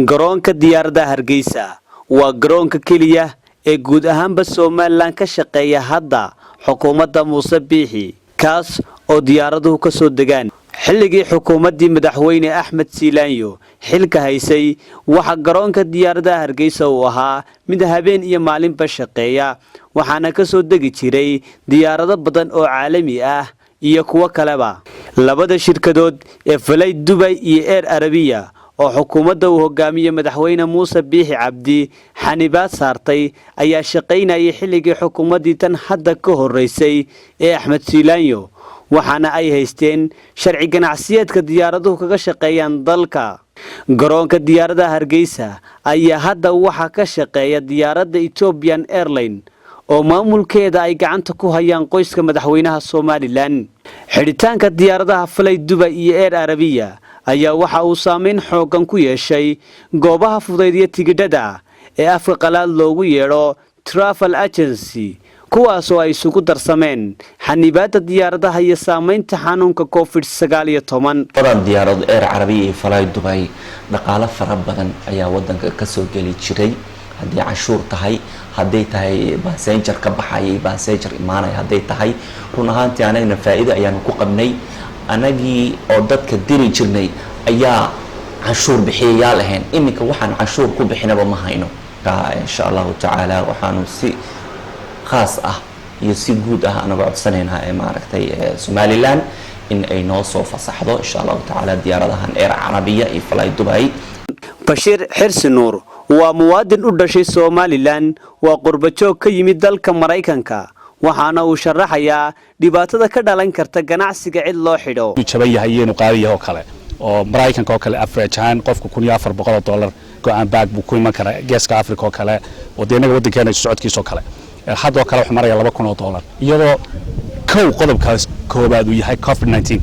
garoonka diyaaradaha Hargeysa waa garoonka kaliya ee guud ahaanba Soomaaliland ka shaqeeya hadda xukuumadda Muuse Biixi kaas oo diyaaraduhu ka soo degaan xilligii xukuumaddii madaxweyne Axmed Siilaanyo xilka haysay waxa garoonka diyaaradaha Hargeysa uu ahaa mid habeen iyo maalinba shaqeeya waxaana ka soo degi jiray diyaarado badan oo caalami ah iyo kuwa kaleba labada shirkadood ee Flight Dubai iyo Air Arabia oo xukuumadda uu hogaamiye madaxweyne Muuse Biixi Cabdi xanibaad saartay ayaa shaqeynayay xilligii xukuumaddii tan hadda ka horeysay ee Axmed Siilaanyo waxaana ay haysteen sharci ganacsiyeedka diyaaraduhu kaga shaqeeyaan dalka garoonka diyaaradaha Hargeysa ayaa hadda waxa ka shaqeeya diyaaradda Ethiopian Airlines oo maamulkeeda ay gacanta ku hayaan qoyska madaxweynaha Soomaaliland xidhitaanka diyaaradaha Flight Dubai iyo Air Arabia ayaa waxa uu saameyn xoogan ku yeeshay goobaha fudeydya tigidhada ee afka qalaad loogu yeero travel agency kuwaas oo ay isugu darsameen xanibaadda diyaaradaha iyo saameynta xanuunka COVID-19 diyaarad Air Arabia iyo Flight Dubai dhaqaale fara badan ayaa wadanka ka soo gali jiray haddii cashuur tahay hadday tahay passenger ka baxay passenger imaanay hadday tahay run ahaantii anagna faa'iido ayaan ku qabnay anagii oo dadka diri jirnay ayaa cashuur bixiyayaal ahayn iminka waxaan cashuur ku bixinaba ma hayno insha Allah ta'ala waxaanu si khaas ah iyo si guud ah anaga codsanaynaa ee maaragtay Somaliland in ay noo soo fasaxdo insha Allah ta'ala diyaaradahan Air Arabia iyo Flight Dubai Bashir Xirsi Nuur waa muwaadin u dhashay Somaliland waa qurbajoog ka yimid dalka Mareykanka waxaana uu sharaxayaa dhibaatada ka dhalan karta ganacsiga cid loo xidho jaban yahay inuu qaaliyo oo kale oo Mareykanka oo kale average ahaan qofku $1400 go'aan baag buu ku iman karaa geeska Afrika oo kale oo deegaanka wadankeena socodkiisa oo kale hadda kale wax maraya $2,000 iyadoo kow qodobkaas koobaad uu yahay COVID-19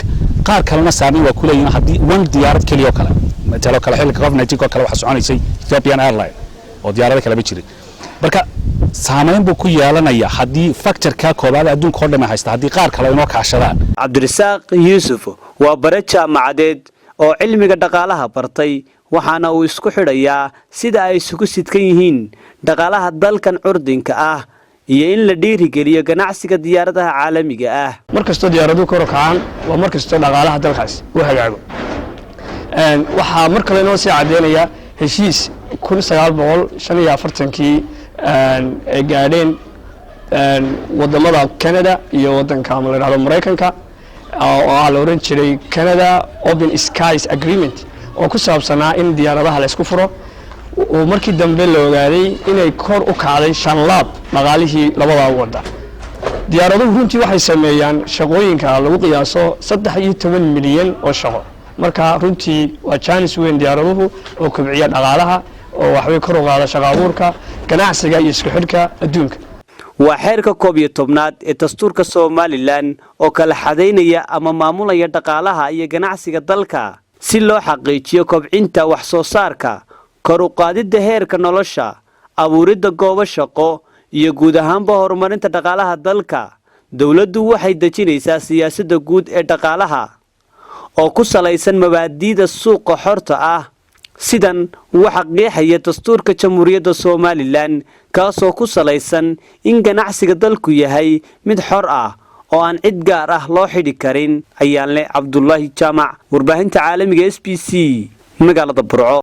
qaar kalena saameyn waa ku leeyihiin haddii one diyaarad kaliya oo kale matalo kale xilliga COVID-19 oo kale waxa soconaysay Ethiopian Airlines oo diyaarada kale ma jirin marka saameyn buu ku yeelanaya haddii factor-ka koobaad adduunka oo dhan haysta haddii qaar kale inoo kaashadaan Cabdirasaaq Yuusuf waa bare jaamacadeed oo cilmiga dhaqaalaha bartay waxaana uu isku xidhayaa sida ay isugu sidkan yihiin dhaqaalaha dalkan curdinka ah iyo in la dhiirigeliyo ganacsiga diyaaradaha caalamiga ah markasta diyaaradu kor u kacaan waa markasta dhaqaalaha dalkaas uu hagaago waxa mar kale inoo sii cadeynaya heshiis 1945kii ay gaadheen wadamada Canada iyo wadanka Mareykanka oo la oran jiray Canada Open Skies Agreement oo ku saabsanaa in diyaaradaha la isku furo oo markii dambe la ogaaday inay kor u kacday 5 laab dhaqaalihii labada wada diyaaraduhu runtii waxay sameeyaan shaqooyinka lagu qiyaaso 13 milyan oo shaqo marka runtii waa chance weyn diyaaraduhu oo kobciya dhaqaalaha oo waxay kor u qaada shaqo abuurka ganacsiga iyo isku xidhka adduunka waa xeerka 11aad ee dastuurka Somaliland oo kala xadeynaya ama maamulaya dhaqaalaha iyo ganacsiga dalka si loo xaqiijiyo kobcinta wax soo saarka kor u qaadida heerka nolosha abuuridda goobo shaqo iyo guud ahaanba horumarinta dhaqaalaha dalka dawladdu waxay dejinaysaa siyaasadda guud ee dhaqaalaha oo ku salaysan mabaadi'da suuqa xorta ah sidan waxa qeexaya dastuurka Jamhuuriyadda Somaliland kaasoo ku salaysan in ganacsiga dalku yahay mid xor ah oo aan cid gaar ah loo xidhi karin ayaan le Cabdullaahi Jaamac warbaahinta caalamiga SBC magaalada Burco.